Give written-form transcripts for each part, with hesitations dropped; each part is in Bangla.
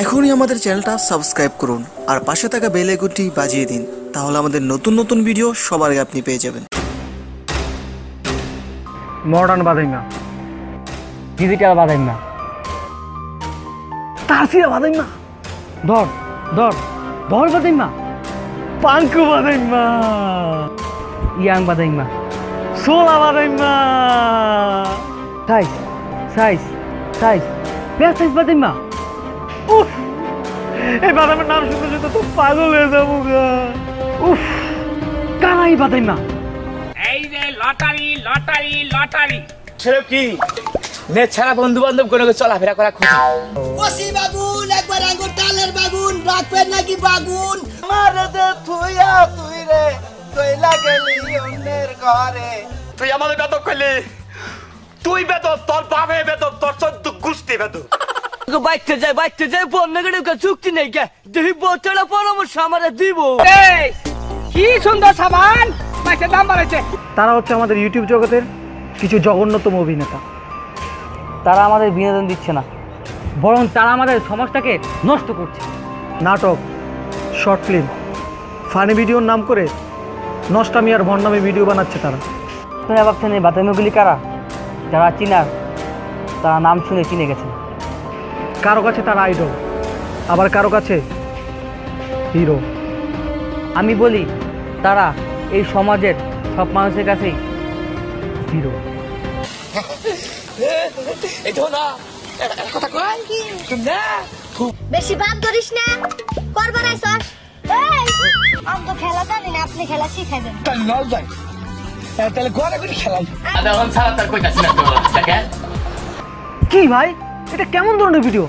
এখনই আমাদের চ্যানেলটা সাবস্ক্রাইব করুন আর পাশে থাকা বেল আইকনটি বাজিয়ে দিন, তাহলে আমাদের নতুন নতুন ভিডিও সবার আগে আপনি পেয়ে যাবেন। মডার্ন বাদাইমা, ডিজিটাল বাদাইমা, তাসিরা বাদাইমা, ধর ধর ধর বাদাইমা, পাঙ্কু বাদাইমা, ইয়াং বাদাইমা, সোলা বাদাইমা, সাইজ সাইজ সাইজ বেশ সাইজ বাদাইমা। উফ, এই বাদামের নাম শুনতে শুনতে তো পাগল হয়ে যাবো গা। উফ, কানাই বাদাইমা। এই যে লটারি লটারি লটারি ছেলে কি নে ছাড়া বন্ধু বান্ধব কোনো চলাফেরা করা খুঁজি। ওসি বাগুন একবার আঙ্গুর টালের বাগুন রাখবেন নাকি বাগুন আমারে দে তুইয়া তুই রে তুই লাগেলি অন্যের ঘরে তুই আমাদের বেদক কইলি, তুই বেদক, তোর বাপে বেদক, তোর চোদ্দ গুষ্টি বেদক। বাইতে যাই বন্যগড়ে চুক্তি নেই কে দেখি বোতলা পরামর্শ আমারে দিব। কি সুন্দর সাবান মাছের দাম বাড়াইছে। তারা হচ্ছে আমাদের ইউটিউব জগতের কিছু জঘন্যতম অভিনেতা। তারা আমাদের বিনোদন দিচ্ছে না, বরং তারা আমাদের সমাজটাকে নষ্ট করছে। নাটক, শর্ট ফিল্ম, ফানি ভিডিওর নাম করে নষ্টামি আর ভণ্ডামি ভিডিও বানাচ্ছে তারা। আপনারা ভাবছেন এই বাদামিগুলি কারা? যারা চিনার তারা নাম শুনে চিনে গেছে। কারো কাছে তারা আইডল, আবার কারো কাছে হিরো। আমি বলি তারা এই সমাজের সব মানুষের কাছেই হিরো। এই তো না কথা কই তুমি না বেশি বাপ ধরিস না, করবার আইছস। এই আমি তো খেলা জানি না, আপনি খেলা শিখাই দেন। তাই নল যাই তাহলে ঘরে করে খেলাই। এখন সারা তার কইতাছি না তো দেখেন কি ভাই, এটা কেমন ধরনের ভিডিও?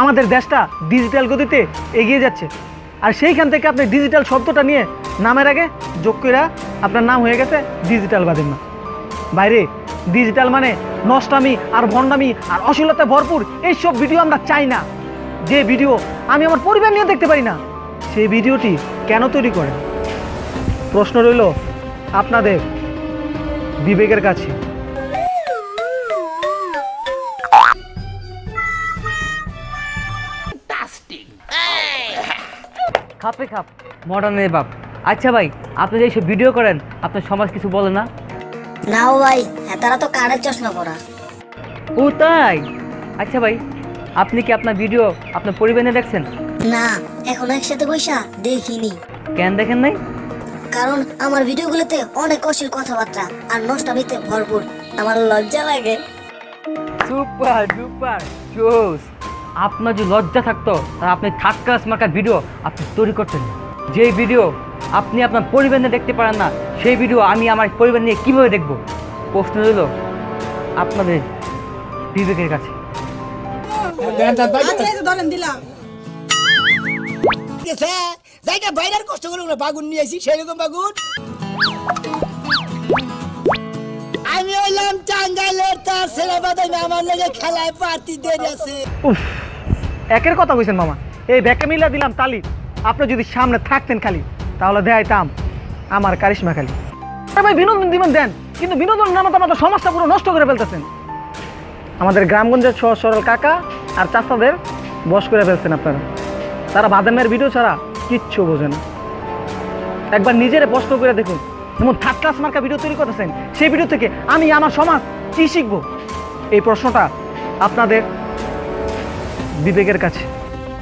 আমাদের দেশটা ডিজিটাল গতিতে এগিয়ে যাচ্ছে, আর সেইখান থেকে আপনি ডিজিটাল শব্দটা নিয়ে নামের আগে যোগ করে আপনার নাম হয়ে গেছে ডিজিটাল বাদাইমা। বাইরে ডিজিটাল মানে নষ্টামি আর ভণ্ডামি আর অশ্লীলতা ভরপুর এইসব ভিডিও আমরা চাই না। যে ভিডিও আমি আমার পরিবার নিয়ে দেখতে পারি না, সেই ভিডিওটি কেন তৈরি করেন? প্রশ্ন রইল আপনাদের বিবেকের কাছে। খাপে খাপ মডার্নের বাপ। আচ্ছা ভাই, আপনি যে এইসব ভিডিও করেন আপনার সমাজ কিছু বলে না? না ভাই, তারা তো কানের চশমা পরা। ও তাই? আচ্ছা ভাই, আপনি কি আপনার ভিডিও আপনার পরিবারে দেখছেন? না, এখন একসাথে বৈশা দেখিনি। কেন দেখেন নাই? কারণ আমার ভিডিওগুলোতে অনেক অশ্লীল কথাবার্তা আর নষ্টামিতে ভরপুর, আমার লজ্জা লাগে। সুপার ডুপার জোস। আপনার যে লজ্জা থাকতো আর আপনি থার্ড ক্লাস মার্কার ভিডিও আপনি তৈরি করতেন। যেই ভিডিও আপনি আপনার পরিবার নিয়ে দেখতে পারেন না, সেই ভিডিও আমি আমার পরিবার নিয়ে কীভাবে দেখব? প্রশ্ন রইল আপনাদের বিবেকের কাছে। জায়গা বাইরের কষ্ট করে বাগুন নিয়ে আসি, সেরকম বাগুন। আমি হইলাম টাঙ্গাইলের তার ছেলে বাদাইমা, আমার লগে খেলায় পার্টি দেরি আছে। উফ, একের কথা কইছেন মামা, এই ব্যাকে মিলা দিলাম তালি। আপনি যদি সামনে থাকতেন খালি, তাহলে দেখাইতাম আমার কারিশমা খালি। ভাই বিনোদন দিবেন দেন, কিন্তু বিনোদন নামে তো আমাদের সমাজটা পুরো নষ্ট করে ফেলতেছেন। আমাদের গ্রামগঞ্জের সহজ সরল কাকা আর চাচাদের বশ করে ফেলছেন আপনারা। তারা বাদামের ভিডিও ছাড়া কিচ্ছু বোঝে না। একবার নিজের প্রশ্ন করে দেখুন, যেমন থার্ড ক্লাস মার্কা ভিডিও তৈরি করতেছেন, সেই ভিডিও থেকে আমি আমার সমাজ কি শিখবো? এই প্রশ্নটা আপনাদের বিবেকের কাছে।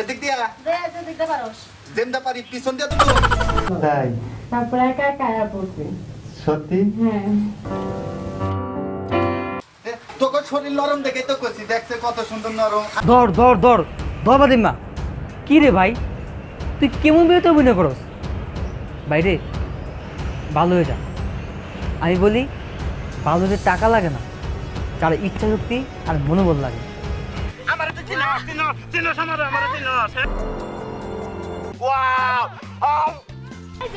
এদিক দিয়া দেখতে পারোস, যেমটা পারি পিছন দিয়া তো তাই। তারপর একা একা আয়া পড়ছে। সত্যি? হ্যাঁ। তোকে শরীর নরম দেখে তো কইছি, দেখছে কত সুন্দর নরম। ধর ধর ধর ধর বাদিমা। কি রে ভাই, তুই কেমন বেরোতে অভিনয় করস? বাইরে ভালো হয়ে যা। আমি বলি ভালো হতে টাকা লাগে না, যার ইচ্ছা শক্তি আর মনোবল লাগে। আমার তো চিনস আমার চিনস। ওয়াও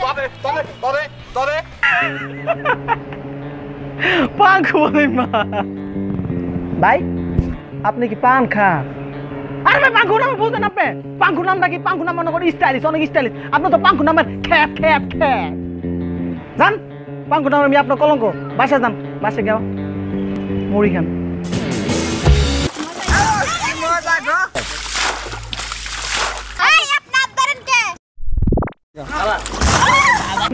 তবে তবে তবে তবে পাঙ্কু বাদাইমা। ভাই আপনি কি পান খান? আরে ভাই পাঙ্কু নাম বলতেন আপনি? পাঙ্কু নামটা কি? পাঙ্কু নাম মনে করি স্টাইলিশ, অনেক স্টাইলিশ। আপনি তো পাঙ্কু নামের খ্যাপ খ্যাপ খ্যাপ। যান, পাঙ্কু নামের আমি আপনার কলঙ্ক। বাসায় যান, বাসায় গেও মুড়ি খান।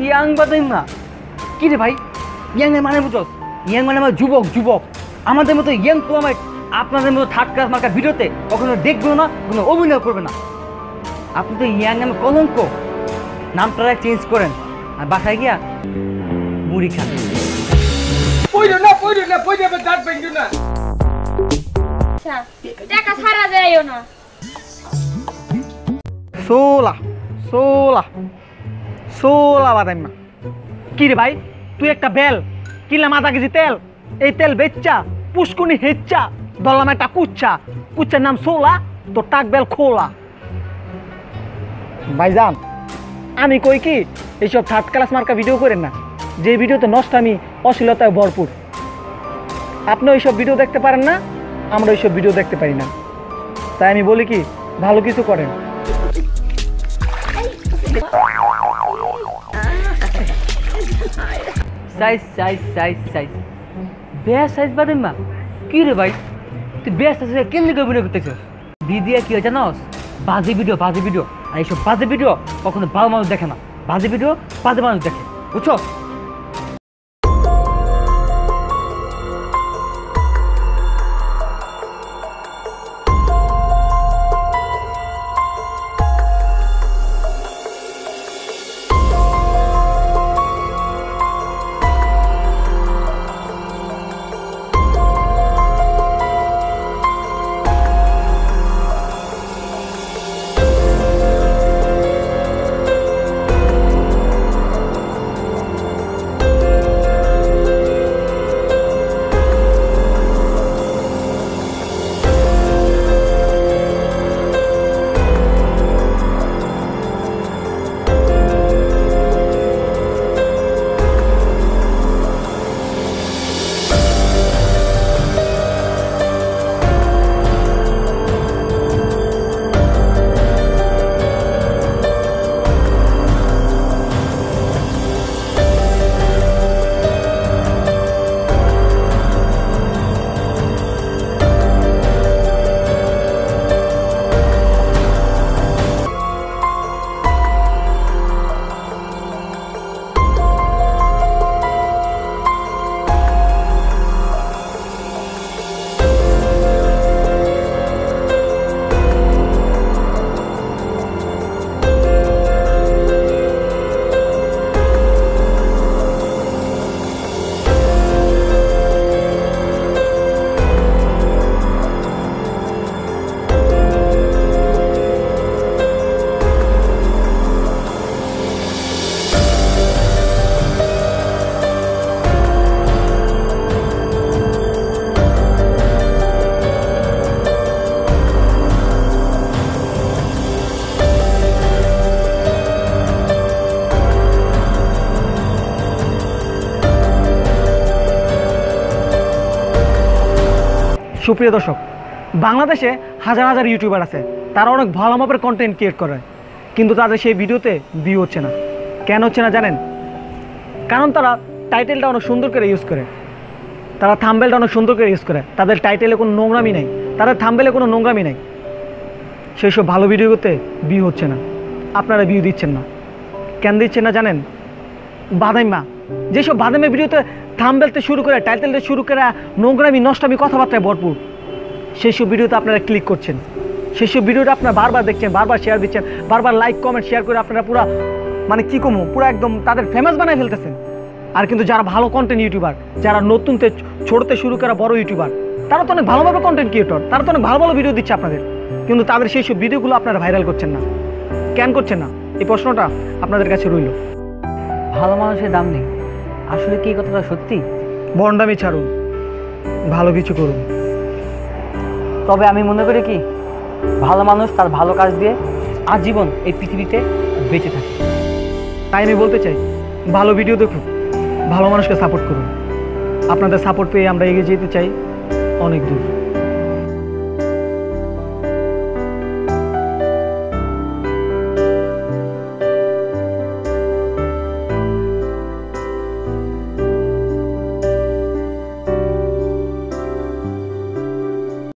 ইয়াং বাদাইমা কি রে ভাই? ইয়াং মানে বুঝছ? ইয়াং মানে আমার যুবক যুবক। আমাদের মতো ইয়াং তো আমার আপনাদের মতো থার্ড ক্লাস মার্কা ভিডিওতে কখনো দেখবো না, কখনো অভিনয় করবে না। আপনি তো ইয়াং নামে কলঙ্ক। নামটা চেঞ্জ করেন আর বাসায় গিয়া মুড়ি খান। টাকা ছাড়া যাইও না। সোলা সোলা সোলা বাদাইমা কি রে ভাই? তুই একটা বেল কিনলাম আধা কেজি তেল, এই তেল বেচ্চা পুষ্কুনি হেচ্চা ধরলাম একটা কুচ্চা, কুচ্চার নাম সোলা, তোর টাক বেল খোলা। ভাইজান আমি কই কি এইসব থার্ড ক্লাস মার্কা ভিডিও করেন না, যে ভিডিওতে নষ্টামি অশ্লীলতায় ভরপুর। আপনি ওইসব ভিডিও দেখতে পারেন না, আমরা ওইসব ভিডিও দেখতে পারি না। তাই আমি বলি কি ভালো কিছু করেন। সাইজ সাইজ সাইজ সাইজ বেশ সাইজ বাদাইমা কি রে ভাই? তুই বেশ সাইজ কেন দিকে অভিনয় করতেছিস? ভিডিও কি হয় জানোস? বাজে ভিডিও বাজে ভিডিও। আর এইসব বাজে ভিডিও কখনো ভালো মানুষ দেখে না, বাজে ভিডিও বাজে মানুষ দেখে, বুঝছো? সুপ্রিয় দর্শক, বাংলাদেশে হাজার হাজার ইউটিউবার আছে, তারা অনেক ভালো মাপের কন্টেন্ট ক্রিয়েট করে, কিন্তু তাদের সেই ভিডিওতে ভিউ হচ্ছে না। কেন হচ্ছে না জানেন? কারণ তারা টাইটেলটা অনেক সুন্দর করে ইউজ করে, তারা থাম্বনেলটা অনেক সুন্দর করে ইউজ করে, তাদের টাইটেলে কোনো নোংরামি নেই, তাদের থাম্বনেলে কোনো নোংরামি নেই। সেই সব ভালো ভিডিওতে ভিউ হচ্ছে না, আপনারা ভিউ দিচ্ছেন না। কেন দিচ্ছেন না জানেন? বাদাইমা যেসব বাদামে ভিডিওতে থাম্বনেলতে শুরু করে টাইটেলতে শুরু করে নোংরামি নষ্টামি কথাবার্তায় ভরপুর, সেই সব ভিডিওতে আপনারা ক্লিক করছেন, সেই সব ভিডিওটা আপনারা বারবার দেখছেন, বারবার শেয়ার দিচ্ছেন, বারবার লাইক কমেন্ট শেয়ার করে আপনারা পুরো মানে কী কমো পুরো একদম তাদের ফেমাস বানায় ফেলতেছেন। আর কিন্তু যারা ভালো কন্টেন্ট ইউটিউবার, যারা নতুনতে ছোটতে শুরু করা বড় ইউটিউবার, তারা তো অনেক ভালোভাবে কন্টেন্ট ক্রিয়েটর, তারা তো অনেক ভালো ভালো ভিডিও দিচ্ছে আপনাদের, কিন্তু তাদের সেই সব ভিডিওগুলো আপনারা ভাইরাল করছেন না। কেন করছেন না? এই প্রশ্নটা আপনাদের কাছে রইল। ভালো মানুষের দাম নেই, আসলে কি এই কথাটা সত্যি? ভণ্ডামি ছাড়ুন, ভালো কিছু করুন। তবে আমি মনে করি কি, ভালো মানুষ তার ভালো কাজ দিয়ে আজীবন এই পৃথিবীতে বেঁচে থাকে। তাই আমি বলতে চাই, ভালো ভিডিও দেখুন, ভালো মানুষকে সাপোর্ট করুন। আপনাদের সাপোর্ট পেয়ে আমরা এগিয়ে যেতে চাই অনেক দূর।